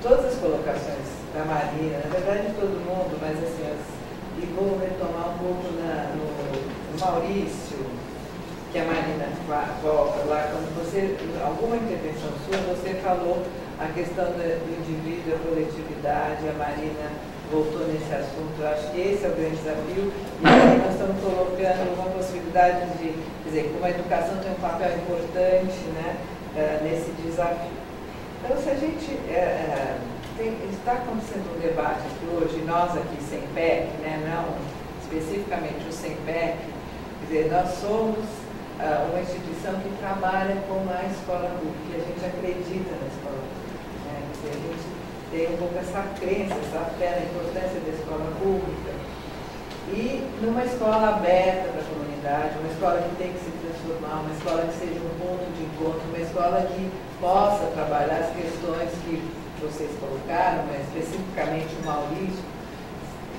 todas as colocações da Marina, na verdade de todo mundo, mas assim, e vou retomar um pouco no Maurício, que a Marina volta lá, quando você, alguma intervenção sua, você falou a questão do indivíduo, a coletividade, a Marina voltou nesse assunto. Eu acho que esse é o grande desafio, e aí nós estamos colocando uma possibilidade de, quer dizer, como a educação tem um papel importante, né, nesse desafio. Então, se a gente está acontecendo um debate aqui hoje, nós aqui sem PEC, né, não especificamente o sem PEC, quer dizer, nós somos uma instituição que trabalha com a escola pública, e a gente acredita na escola pública, né? Quer dizer, a gente tem um pouco essa crença, essa fé na importância da escola pública, e numa escola aberta para a comunidade, uma escola que tem que se transformar, uma escola que seja um ponto de encontro, uma escola que possa trabalhar as questões que vocês colocaram, mas especificamente o Maurício,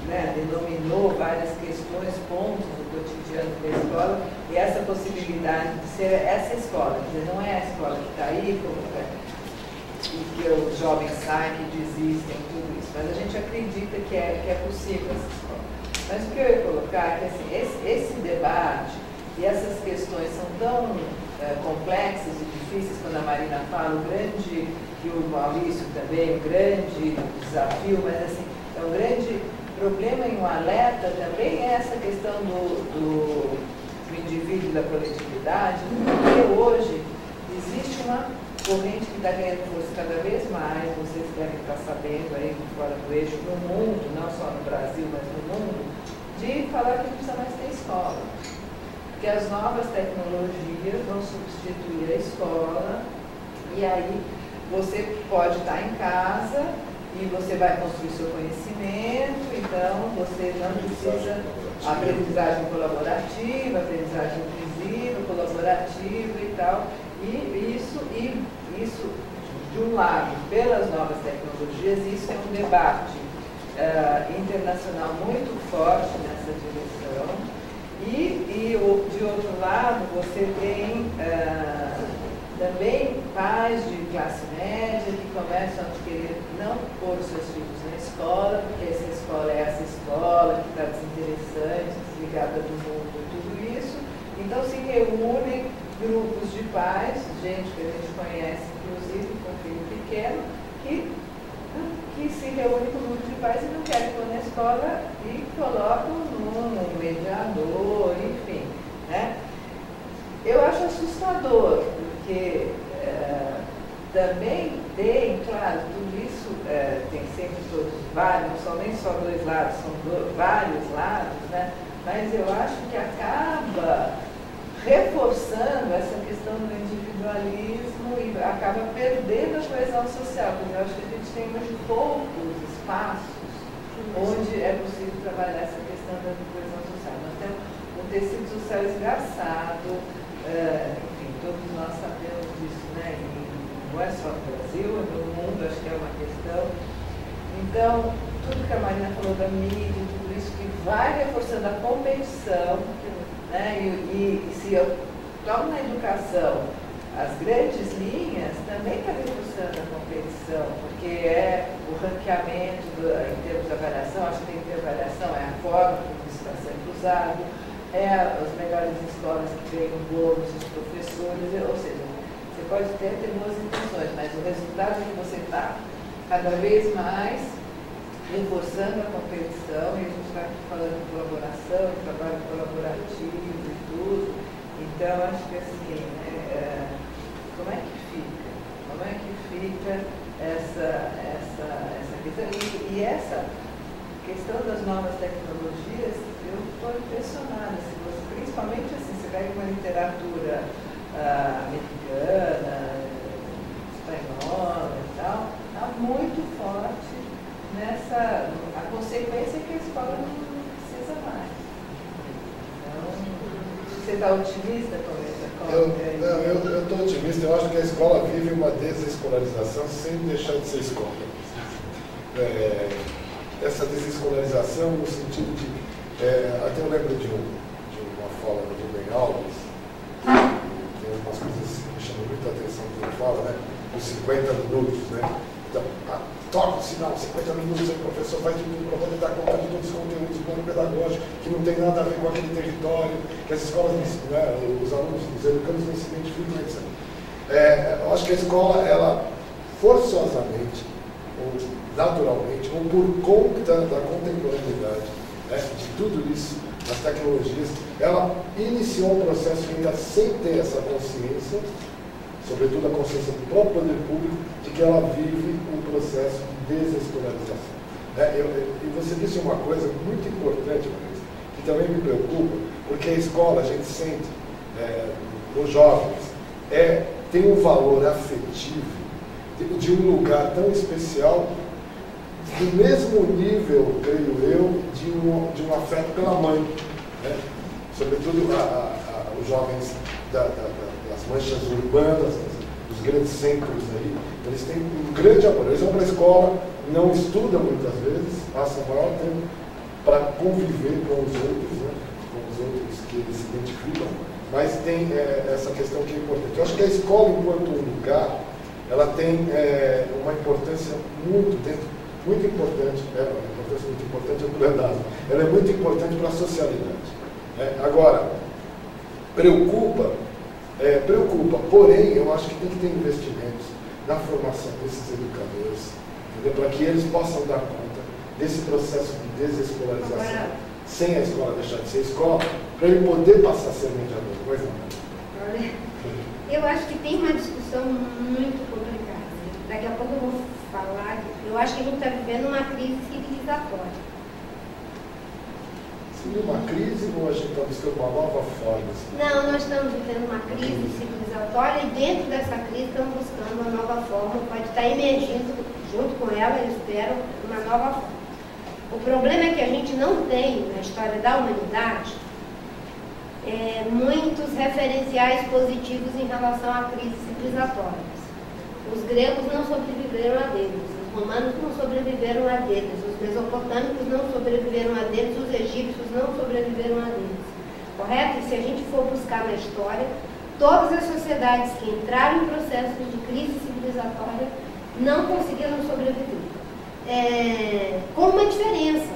né, denominou várias questões, pontos do cotidiano da escola, e essa possibilidade de ser essa escola, quer dizer, não é a escola que está aí, e que os jovens saem, que desistem, tudo isso, mas a gente acredita que é possível essa escola. Mas o que eu ia colocar é que assim, esse debate e essas questões são tão complexas e difíceis, quando a Marina fala, o grande, e o Maurício também, o grande desafio, mas assim, é um grande problema e um alerta também é essa questão do indivíduo e da coletividade, porque hoje existe uma corrente que está ganhando força cada vez mais, vocês devem estar sabendo aí, fora do eixo, no mundo, não só no Brasil, mas no mundo, de falar que não precisa mais ter escola. Porque as novas tecnologias vão substituir a escola, e aí você pode estar em casa e você vai construir seu conhecimento, então você não precisa aprendizagem colaborativa, aprendizagem inclusiva, colaborativa e tal. E isso, de um lado, pelas novas tecnologias, isso é um debate internacional muito forte nessa direção. E de outro lado, você tem também pais de classe média que começam a querer não pôr os seus filhos na escola, porque essa escola é essa escola que está desinteressante, desligada do mundo e tudo isso. Então se reúnem grupos de pais, gente que a gente conhece, inclusive com filho pequeno, que se reúne com grupos de pais e não querem pôr na escola e colocam num mediador, enfim, né? Eu acho assustador, porque também tem, claro, tudo isso tem sempre todos vários, não são nem só dois lados, são vários lados, né? Mas eu acho que acaba reforçando essa questão do individualismo e acaba perdendo a coesão social, porque eu acho que a gente tem hoje poucos espaços onde é possível trabalhar essa questão da coesão social. Nós temos um tecido social esgarçado, enfim, todos nós sabemos disso, né? E não é só no Brasil, no mundo acho que é uma questão. Então, tudo que a Marina falou da mídia, tudo isso que vai reforçando a competição, né? E se eu tomo na educação as grandes linhas, também está reforçando a competição, porque é o ranqueamento em termos de avaliação, acho que tem que ter avaliação, é a forma como isso está sendo usado, é as melhores escolas que ganham bônus, os professores, ou seja, você pode ter boas intenções, mas o resultado é que você está cada vez mais reforçando a competição, e a gente está aqui falando de colaboração, de trabalho colaborativo e tudo. Então, acho que assim, como é que fica? Como é que fica essa questão? E essa questão das novas tecnologias, eu estou impressionada, principalmente assim, você pega uma literatura americana, espanhola e tal, está muito forte nessa, a consequência é que a escola não precisa mais. Então, você está otimista com isso? Eu estou otimista, eu acho que a escola vive uma desescolarização sem deixar de ser escola. Essa desescolarização no sentido de, até eu lembro de uma fala do Rubem Alves, tem algumas coisas que me chamam muita atenção que ele fala, né? O seguinte, 50 minutos, né? Então, toca o sinal, 50 minutos, aí o professor faz de tudo para poder dar conta de todos os conteúdos do plano pedagógico, que não tem nada a ver com aquele território, que as escolas, né, os alunos, os educandos não se identificam, etc. Eu acho que a escola, ela forçosamente, ou naturalmente, ou por conta da contemporaneidade, né, de tudo isso, das tecnologias, ela iniciou um processo ainda sem ter essa consciência, sobretudo a consciência do próprio poder público, de que ela vive um processo de desescolarização. E você disse uma coisa muito importante, Marisa, que também me preocupa, porque a escola, a gente sente, os jovens, tem um valor afetivo de um lugar tão especial, do mesmo nível, creio eu, de um afeto pela mãe, né? Sobretudo os jovens das manchas urbanas, dos grandes centros aí, eles têm um grande amor. Eles vão para a escola, não estudam muitas vezes, passam o maior tempo para conviver com os outros, né? Com os outros que eles se identificam, mas tem essa questão que é importante. Eu acho que a escola, enquanto um lugar, ela tem uma importância muito importante, uma importância muito importante é verdade. Ela é muito importante para a socialidade. Agora, preocupa, porém, eu acho que tem que ter investimentos na formação desses educadores, para que eles possam dar conta desse processo de desescolarização, sem a escola deixar de ser escola, para ele poder passar a ser mediador. Pois não. Eu acho que tem uma discussão muito complicada. Daqui a pouco eu vou falar. Eu acho que a gente está vivendo uma crise civilizatória. Uma crise ou a gente está buscando uma nova forma? Não, nós estamos vivendo uma crise civilizatória e dentro dessa crise estamos buscando uma nova forma, pode estar emergindo junto com ela, eu espero, uma nova forma. O problema é que a gente não tem, na história da humanidade, muitos referenciais positivos em relação à crise civilizatória. Os gregos não sobreviveram a deles, os romanos não sobreviveram a deles, os mesopotâmicos não sobreviveram a deles, os egípcios não sobreviveram a deles. Correto? E se a gente for buscar na história, todas as sociedades que entraram em processo de crise civilizatória não conseguiram sobreviver. Com uma diferença,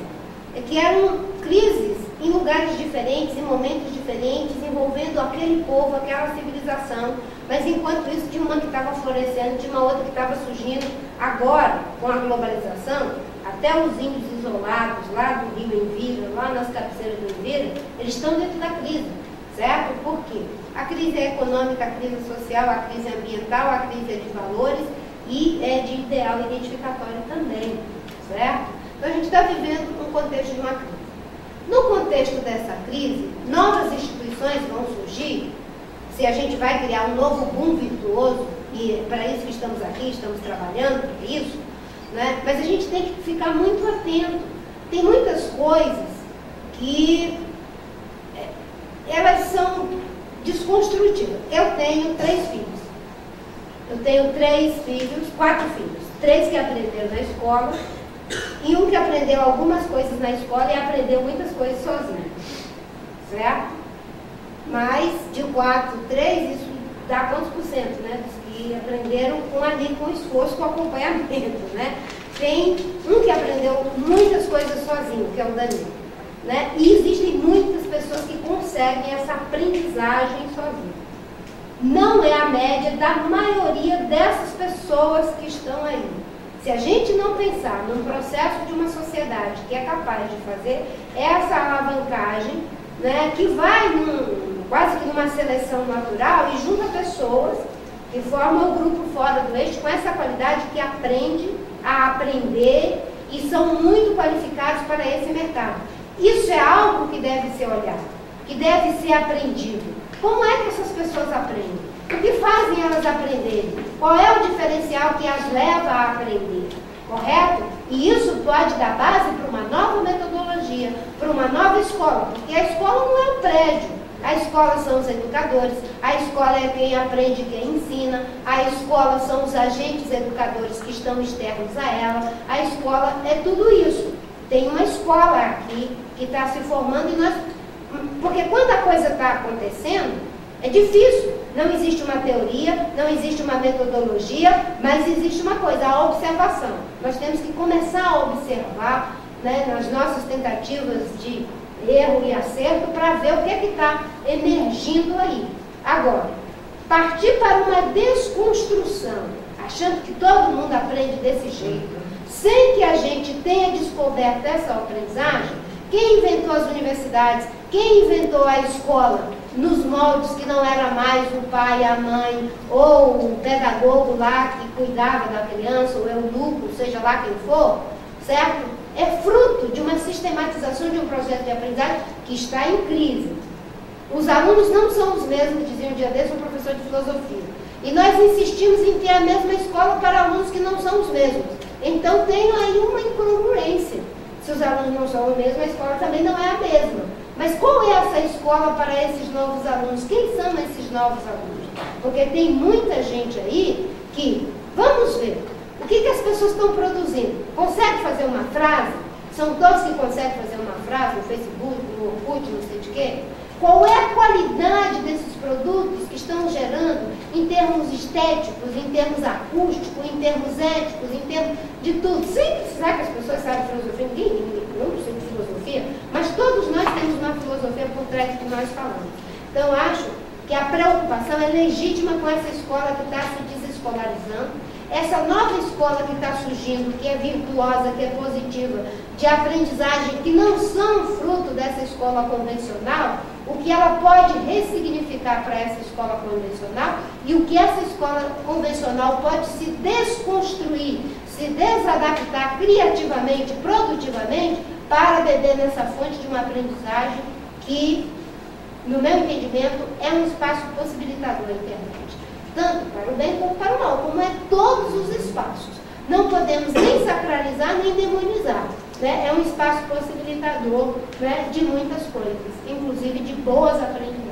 que eram crises em lugares diferentes, em momentos diferentes, envolvendo aquele povo, aquela civilização, mas enquanto isso tinha uma que estava florescendo, tinha uma outra que estava surgindo. Agora, com a globalização, até os índios isolados lá do rio Envira, lá nas cabeceiras do Envira, eles estão dentro da crise, certo? Por quê? A crise é econômica, a crise é social, a crise é ambiental, a crise é de valores e é de ideal identificatório também, certo? Então a gente está vivendo um contexto de uma crise. No contexto dessa crise, novas instituições vão surgir, se a gente vai criar um novo boom virtuoso, e para isso que estamos aqui, estamos trabalhando para isso, né? Mas a gente tem que ficar muito atento. Tem muitas coisas que elas são desconstrutivas. Eu tenho 3 filhos. Eu tenho 4 filhos. 3 que aprenderam na escola e um que aprendeu algumas coisas na escola e aprendeu muitas coisas sozinho. Certo? Mas de 4, 3, isso dá quantos por cento, né? Dos que aprenderam com esforço, com acompanhamento, né? Tem um que aprendeu muitas coisas sozinho, que é o Danilo, né? E existem muitas pessoas que conseguem essa aprendizagem sozinho. Não é a média da maioria dessas pessoas que estão aí. Se a gente não pensar num processo de uma sociedade que é capaz de fazer essa alavancagem, né, que vai quase que numa seleção natural e junta pessoas que formam o grupo fora do eixo com essa qualidade que aprende a aprender e são muito qualificados para esse mercado. Isso é algo que deve ser olhado, que deve ser aprendido. Como é que essas pessoas aprendem? O que fazem elas aprenderem? Qual é o diferencial que as leva a aprender? Correto? E isso pode dar base para uma nova metodologia, para uma nova escola, porque a escola não é um prédio. A escola são os educadores, a escola é quem aprende, quem ensina, a escola são os agentes educadores que estão externos a ela, a escola é tudo isso. Tem uma escola aqui que está se formando e nós... Porque quando a coisa está acontecendo, é difícil, Não existe uma teoria, não existe uma metodologia, mas existe uma coisa, a observação. Nós temos que começar a observar, né, nas nossas tentativas de erro e acerto para ver o que é que está emergindo aí. Agora, partir para uma desconstrução, achando que todo mundo aprende desse jeito, sem que a gente tenha descoberto essa aprendizagem, quem inventou as universidades, quem inventou a escola nos moldes que não era mais o pai, a mãe, ou o pedagogo lá que cuidava da criança, ou o eunuco, seja lá quem for, certo? É fruto de uma sistematização de um processo de aprendizagem que está em crise. Os alunos não são os mesmos, dizia um dia desse um professor de filosofia. E nós insistimos em ter a mesma escola para alunos que não são os mesmos. Então tem aí uma incongruência. Se os alunos não são os mesmos, a escola também não é a mesma. Mas qual é essa escola para esses novos alunos? Quem são esses novos alunos? Porque tem muita gente aí que, vamos ver, o que as pessoas estão produzindo? Consegue fazer uma frase? São todos que conseguem fazer uma frase no Facebook, no Orkut, não sei de quê? Qual é a qualidade desses produtos que estão gerando em termos estéticos, em termos acústicos, em termos éticos, em termos de tudo? Sem precisar que as pessoas saibam filosofia, ninguém não sei de filosofia, mas todos nós temos uma filosofia por trás do que nós falamos. Então, acho que a preocupação é legítima com essa escola que está se desescolarizando, essa nova escola que está surgindo, que é virtuosa, que é positiva, de aprendizagem, que não são fruto dessa escola convencional, o que ela pode ressignificar para essa escola convencional e o que essa escola convencional pode se desconstruir, se desadaptar criativamente, produtivamente, para beber nessa fonte de uma aprendizagem que, no meu entendimento, é um espaço possibilitador da internet. Tanto para o bem quanto para o mal, como é todos os espaços. Não podemos nem sacralizar, nem demonizar. Né? É um espaço possibilitador, né, de muitas coisas, inclusive de boas aprendizagens.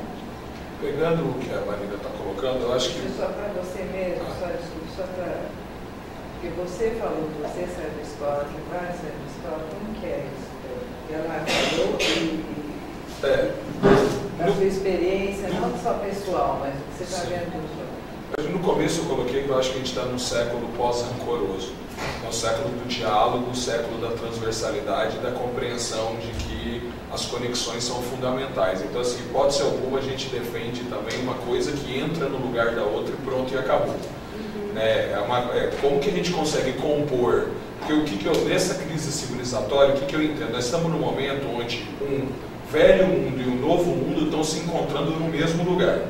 Pegando o que a Marina está colocando, eu acho que... Só para você mesmo, só para... Porque você falou que você sai da escola, que vai sair da escola, como que é isso? E ela falou a sua experiência, não só pessoal, mas você está vendo tudo. No começo eu coloquei que eu acho que a gente está num século pós-rancoroso. É o século do diálogo, o século da transversalidade, da compreensão de que as conexões são fundamentais. Então, assim, hipótese alguma, a gente defende também uma coisa que entra no lugar da outra e pronto, e acabou. Né? Como que a gente consegue compor? Porque nessa crise civilizatória, o que eu entendo? Nós estamos num momento onde um velho mundo e um novo mundo estão se encontrando no mesmo lugar.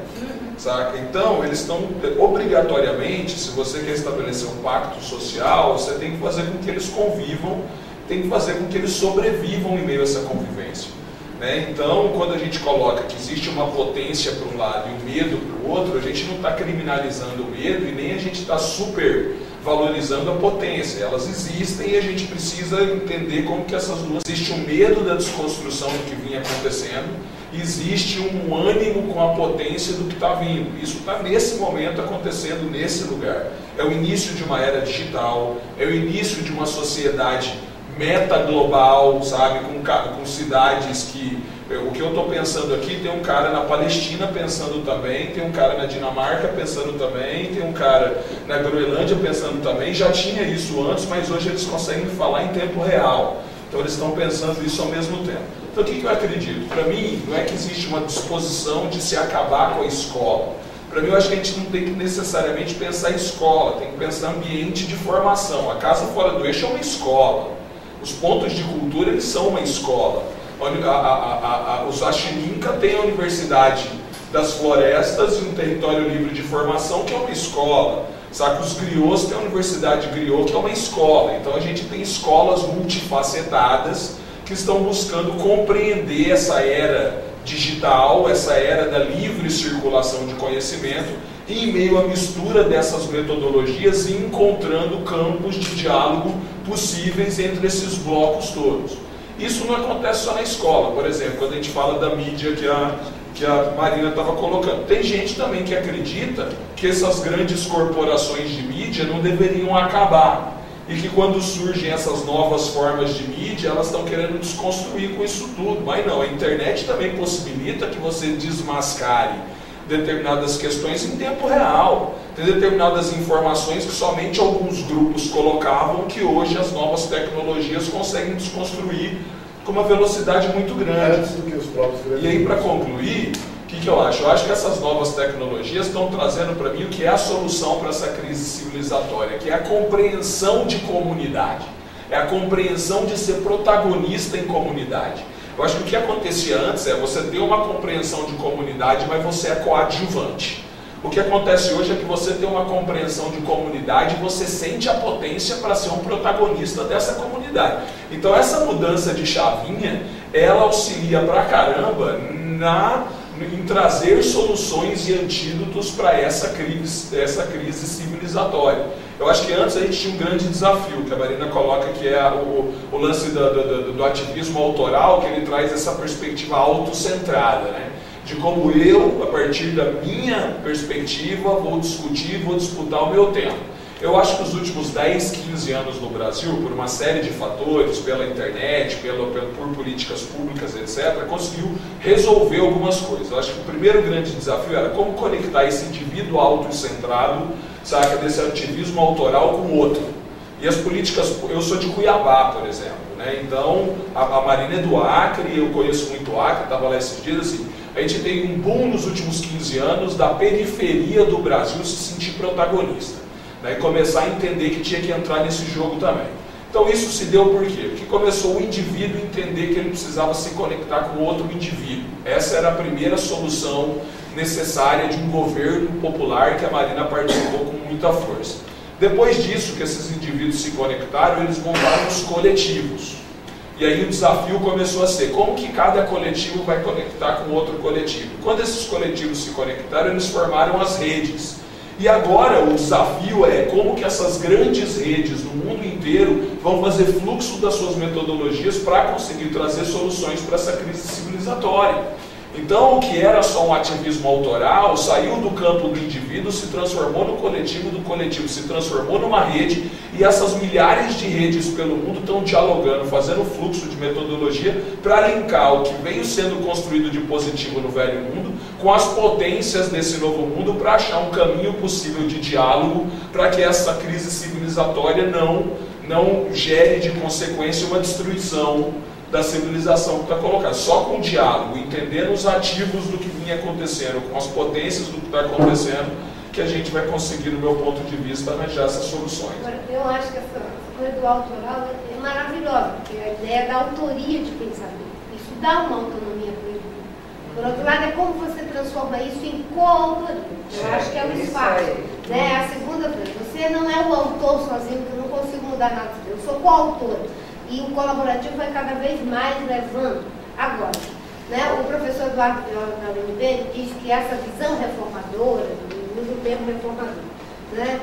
Saca? Então, eles estão obrigatoriamente, se você quer estabelecer um pacto social, você tem que fazer com que eles convivam, tem que fazer com que eles sobrevivam em meio a essa convivência. Né? Então, quando a gente coloca que existe uma potência para um lado e um medo para o outro, a gente não está criminalizando o medo e nem a gente está super valorizando a potência. Elas existem e a gente precisa entender como que essas duas... Existe um medo da desconstrução do que vinha acontecendo, existe um ânimo com a potência do que está vindo. Isso está nesse momento acontecendo nesse lugar. É o início de uma era digital, é o início de uma sociedade meta-global, sabe, com cidades que... O que eu estou pensando aqui, tem um cara na Palestina pensando também, tem um cara na Dinamarca pensando também, tem um cara na Groenlândia pensando também. Já tinha isso antes, mas hoje eles conseguem falar em tempo real. Então eles estão pensando isso ao mesmo tempo. Então o que eu acredito? Para mim, não é que existe uma disposição de se acabar com a escola. Para mim, eu acho que a gente não tem que necessariamente pensar em escola, tem que pensar em ambiente de formação. A Casa Fora do Eixo é uma escola. Os pontos de cultura, eles são uma escola. Os Axininca tem a Universidade das Florestas e um território livre de formação, que é uma escola. Sabe? Os griots têm a Universidade Griot, que é uma escola. Então a gente tem escolas multifacetadas que estão buscando compreender essa era digital, essa era da livre circulação de conhecimento, e em meio à mistura dessas metodologias, encontrando campos de diálogo possíveis entre esses blocos todos. Isso não acontece só na escola, por exemplo, quando a gente fala da mídia que a Marina estava colocando. Tem gente também que acredita que essas grandes corporações de mídia não deveriam acabar. E que quando surgem essas novas formas de mídia, elas estão querendo desconstruir com isso tudo. Mas não, a internet também possibilita que você desmascare determinadas questões em tempo real. Tem determinadas informações que somente alguns grupos colocavam, que hoje as novas tecnologias conseguem desconstruir com uma velocidade muito grande. Antes do que os próprios gregos. E aí, para concluir, o que eu acho? Eu acho que essas novas tecnologias estão trazendo para mim o que é a solução para essa crise civilizatória, que é a compreensão de comunidade, é a compreensão de ser protagonista em comunidade. Eu acho que o que acontecia antes é você ter uma compreensão de comunidade, mas você é coadjuvante. O que acontece hoje é que você tem uma compreensão de comunidade e você sente a potência para ser um protagonista dessa comunidade. Então essa mudança de chavinha, ela auxilia pra caramba em trazer soluções e antídotos para essa crise civilizatória. Eu acho que antes a gente tinha um grande desafio, que a Marina coloca, que é o lance do ativismo autoral, que ele traz essa perspectiva autocentrada, né? De como eu, a partir da minha perspectiva, vou discutir, vou disputar o meu tempo. Eu acho que os últimos 10, 15 anos no Brasil, por uma série de fatores, pela internet, por políticas públicas, etc., conseguiu resolver algumas coisas. Eu acho que o primeiro grande desafio era como conectar esse indivíduo autocentrado, saca, desse ativismo autoral com o outro. E as políticas, eu sou de Cuiabá, por exemplo, né? Então a Marina é do Acre, eu conheço muito o Acre, estava lá esses dias, assim, a gente tem um boom nos últimos 15 anos da periferia do Brasil se sentir protagonista, né? E começar a entender que tinha que entrar nesse jogo também. Então isso se deu por quê? Porque começou o indivíduo a entender que ele precisava se conectar com outro indivíduo. Essa era a primeira solução necessária de um governo popular que a Marina participou com muita força. Depois disso, que esses indivíduos se conectaram, eles montaram os coletivos. E aí o desafio começou a ser, como que cada coletivo vai conectar com outro coletivo? Quando esses coletivos se conectaram, eles formaram as redes. E agora o desafio é como que essas grandes redes no mundo inteiro vão fazer fluxo das suas metodologias para conseguir trazer soluções para essa crise civilizatória. Então, o que era só um ativismo autoral saiu do campo do indivíduo, se transformou no coletivo, do coletivo se transformou numa rede, e essas milhares de redes pelo mundo estão dialogando, fazendo fluxo de metodologia para linkar o que veio sendo construído de positivo no velho mundo com as potências desse novo mundo para achar um caminho possível de diálogo para que essa crise civilizatória não gere de consequência uma destruição da civilização que está colocada. Só com o diálogo, entendendo os ativos do que vinha acontecendo, com as potências do que está acontecendo, que a gente vai conseguir, no meu ponto de vista, arranjar essas soluções. Eu acho que essa coisa do autoral é maravilhosa, porque a ideia da autoria de pensamento, isso dá uma autonomia para o indivíduo. Por outro lado, é como você transforma isso em coautoria. Eu acho que é o espaço. Né? A segunda coisa, você não é o autor sozinho, porque eu não consigo mudar nada. Eu sou coautor. E o colaborativo vai cada vez mais levando. Agora, né, o professor Eduardo Viola da UNB diz que essa visão reformadora, usa o termo reformador, né,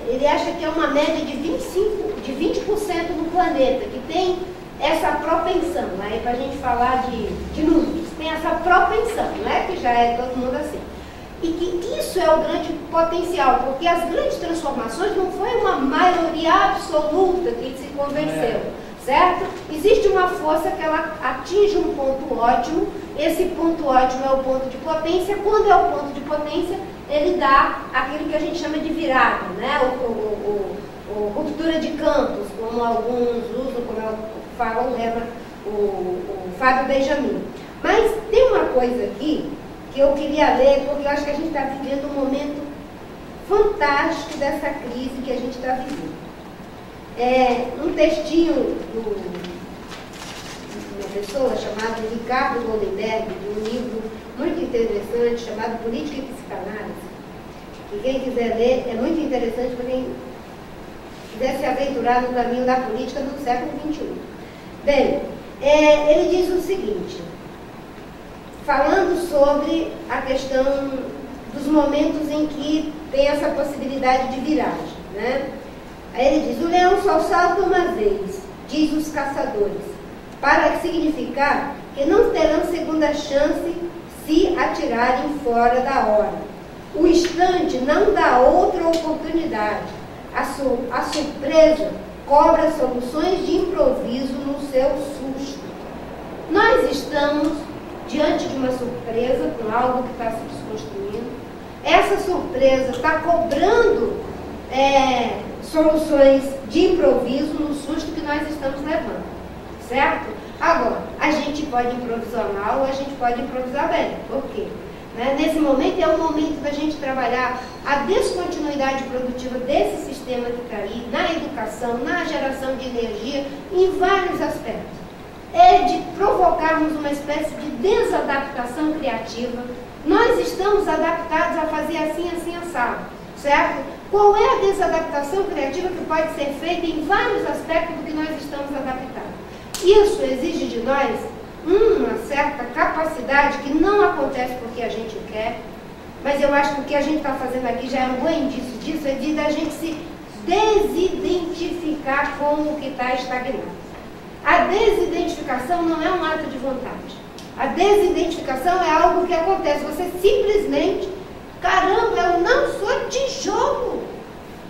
ele acha que é uma média de 20% no planeta, que tem essa propensão, né, para a gente falar de números, tem essa propensão, não é que já é todo mundo assim. E que isso é o grande potencial, porque as grandes transformações não foi uma maioria absoluta que se convenceu, certo? Existe uma força que ela atinge um ponto ótimo, esse ponto ótimo é o ponto de potência, quando é o ponto de potência, ele dá aquilo que a gente chama de virada, né? Ruptura de campos, como alguns usam, como falam, lembra o Fábio Benjamin. Mas tem uma coisa aqui que eu queria ler, porque eu acho que a gente está vivendo um momento fantástico dessa crise que a gente está vivendo. Um textinho de uma pessoa chamada Ricardo Goldenberg, de um livro muito interessante chamado Política e Psicanálise. E quem quiser ler, é muito interessante para quem quiser se aventurar no caminho da política no século XXI. Bem, ele diz o seguinte, falando sobre a questão dos momentos em que tem essa possibilidade de viragem, né? Aí ele diz, o leão só salta uma vez, diz os caçadores, para significar que não terão segunda chance se atirarem fora da hora. O instante não dá outra oportunidade. A surpresa cobra soluções de improviso no seu susto. Nós estamos diante de uma surpresa, com algo que está se desconstruindo. Essa surpresa está cobrando soluções de improviso no susto que nós estamos levando, certo? Agora, a gente pode improvisar mal ou a gente pode improvisar bem. Por quê? Nesse momento é o momento da gente trabalhar a descontinuidade produtiva desse sistema que está aí, na educação, na geração de energia, em vários aspectos. É de provocarmos uma espécie de desadaptação criativa. Nós estamos adaptados a fazer assim, assim, assado, certo? Qual é a desadaptação criativa que pode ser feita em vários aspectos do que nós estamos adaptados? Isso exige de nós uma certa capacidade que não acontece porque a gente quer, mas eu acho que o que a gente está fazendo aqui já é um bom indício disso, é de a gente se desidentificar com o que está estagnado. A desidentificação não é um ato de vontade. A desidentificação é algo que acontece. Você simplesmente, caramba, eu não sou tijolo.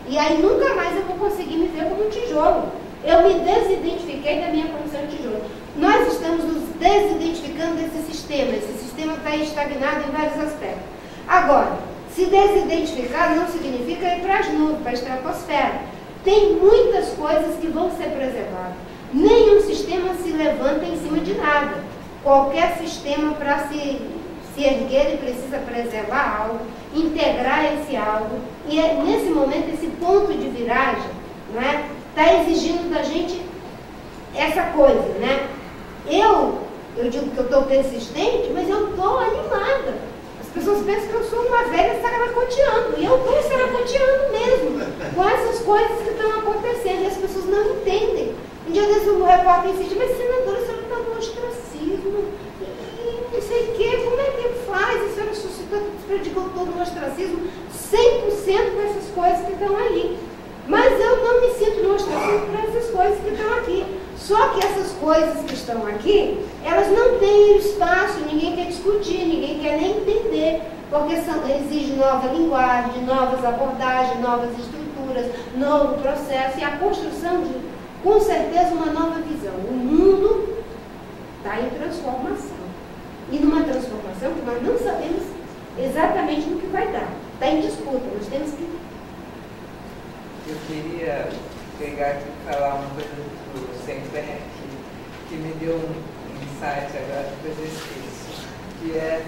E aí nunca mais eu vou conseguir me ver como um tijolo. Eu me desidentifiquei da minha condição de tijolo. Nós estamos nos desidentificando desse sistema. Esse sistema está estagnado em vários aspectos. Agora, se desidentificar não significa ir para as nuvens, para a estratosfera. Tem muitas coisas que vão ser preservadas. Nenhum sistema se levanta em cima de nada. Qualquer sistema, para se erguer, ele precisa preservar algo, integrar esse algo. E nesse momento, esse ponto de viragem, né, está exigindo da gente essa coisa, né? Eu digo que eu estou persistente, mas eu estou animada. As pessoas pensam que eu sou uma velha saracoteando, e eu estou saracoteando mesmo, com essas coisas que estão acontecendo, e as pessoas não entendem. Um dia desse o repórter insiste, mas senadora, a senhora está no ostracismo, e não sei o quê, como é que faz? A senhora desperdigou todo o ostracismo, 100% dessas coisas que estão aí. Mas eu não me sinto no ostracismo para essas coisas que estão aqui. Só que essas coisas que estão aqui, elas não têm espaço, ninguém quer discutir, ninguém quer nem entender, porque exige nova linguagem, novas abordagens, novas estruturas, novo processo e a construção de, com certeza, uma nova visão. O mundo está em transformação. E numa transformação que nós não sabemos exatamente no que vai dar. Está em disputa, nós temos que... Eu queria pegar aqui e falar uma coisa do Semper que me deu um insight agora, depois eu esqueço, que é,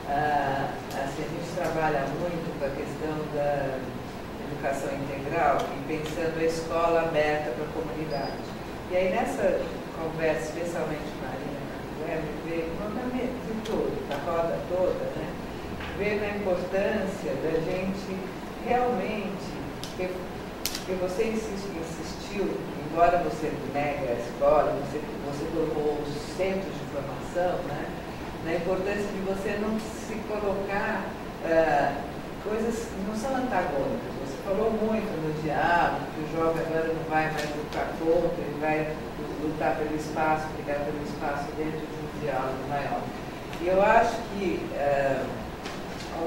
assim, a gente trabalha muito com a questão da educação integral e pensando a escola aberta para a comunidade. E aí nessa conversa, especialmente Marina, veio de todo, da roda toda, né? Veio na importância da gente realmente, porque você insistiu, embora você negue a escola, você colocou os centros de formação, né? Na importância de você não se colocar coisas que não são antagônicas. Você falou muito no diálogo, que o jovem agora não vai mais lutar contra, ele vai lutar pelo espaço, brigar pelo espaço dentro de um diálogo maior. E eu acho que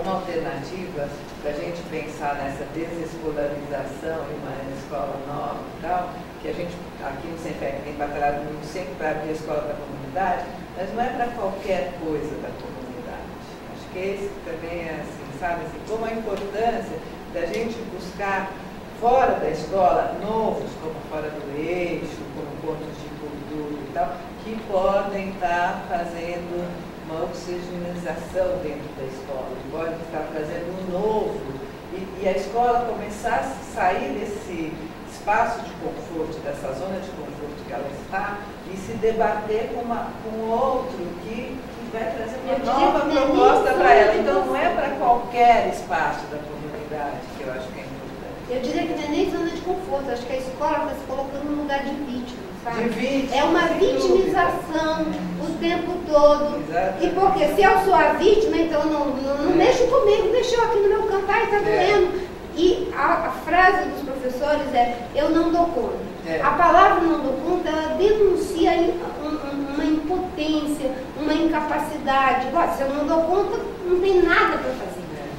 uma alternativa para a gente pensar nessa desescolarização em uma escola nova e tal, que a gente aqui no Semper tem batalhado muito sempre para abrir a escola para a comunidade, mas não é para qualquer coisa da comunidade. Acho que esse também é assim, sabe, assim, como a importância da gente buscar fora da escola novos, como Fora do Eixo, como pontos de cultura e tal, que podem estar fazendo uma oxigenização dentro da escola, pode estar trazendo um novo, e a escola começar a sair desse espaço de conforto, dessa zona de conforto que ela está, e se debater com outro que vai trazer uma nova proposta para ela. Então não é para qualquer espaço da comunidade que eu acho que é importante. Eu diria que não é nem zona de conforto, acho que a escola está se colocando no lugar de vítima. De vítima, é uma vitimização o tempo todo. Exatamente. E porque se eu sou a vítima, então não mexo comigo, deixa eu aqui no meu canto, ai, está doendo. E a frase dos professores é, eu não dou conta. A palavra não dou conta, ela denuncia uma impotência, uma incapacidade. Se eu não dou conta, não tem nada para fazer.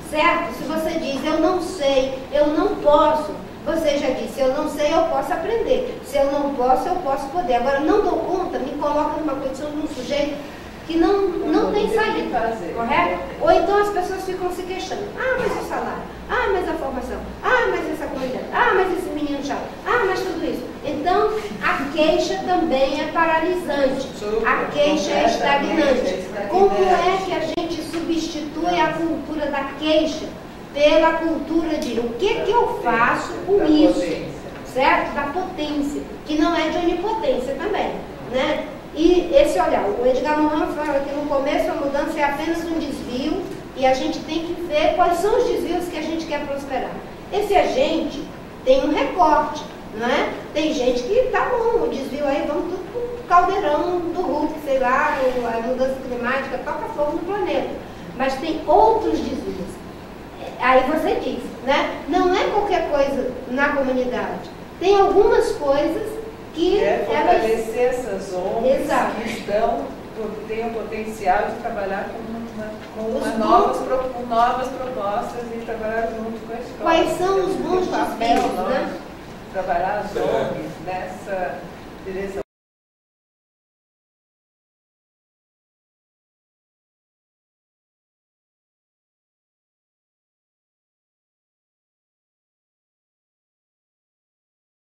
Certo? Se você diz, eu não sei, eu não posso, você já disse, eu não sei, eu posso aprender. Se eu não posso, eu posso poder. Agora, não dou conta, me coloca numa condição de um sujeito que não tem saída, fazer. correto? Ou então as pessoas ficam se queixando. Ah, mas o salário. Ah, mas a formação. Ah, mas essa comunidade. Ah, mas esse menino chato. Ah, mas tudo isso. Então, a queixa também é paralisante. A queixa é estagnante. Como é que a gente substitui a cultura da queixa pela cultura de o que eu faço com isso? Certo? Da potência, que não é de onipotência também, né? E esse olhar, o Edgar Morin fala que no começo a mudança é apenas um desvio e a gente tem que ver quais são os desvios que a gente quer prosperar. Esse agente tem um recorte, não é? Tem gente que tá bom, o desvio aí, vamos tudo pro caldeirão do Hulk, sei lá, a mudança climática, toca fogo no planeta. Mas tem outros desvios. Aí você diz, né? Não é qualquer coisa na comunidade. Tem algumas coisas que fortalecer essas ONGs Exato. que têm o potencial de trabalhar com novas propostas e trabalhar junto com a escola. Quais são os bons papel desvios, né? Trabalhar as ONGs nessa direção.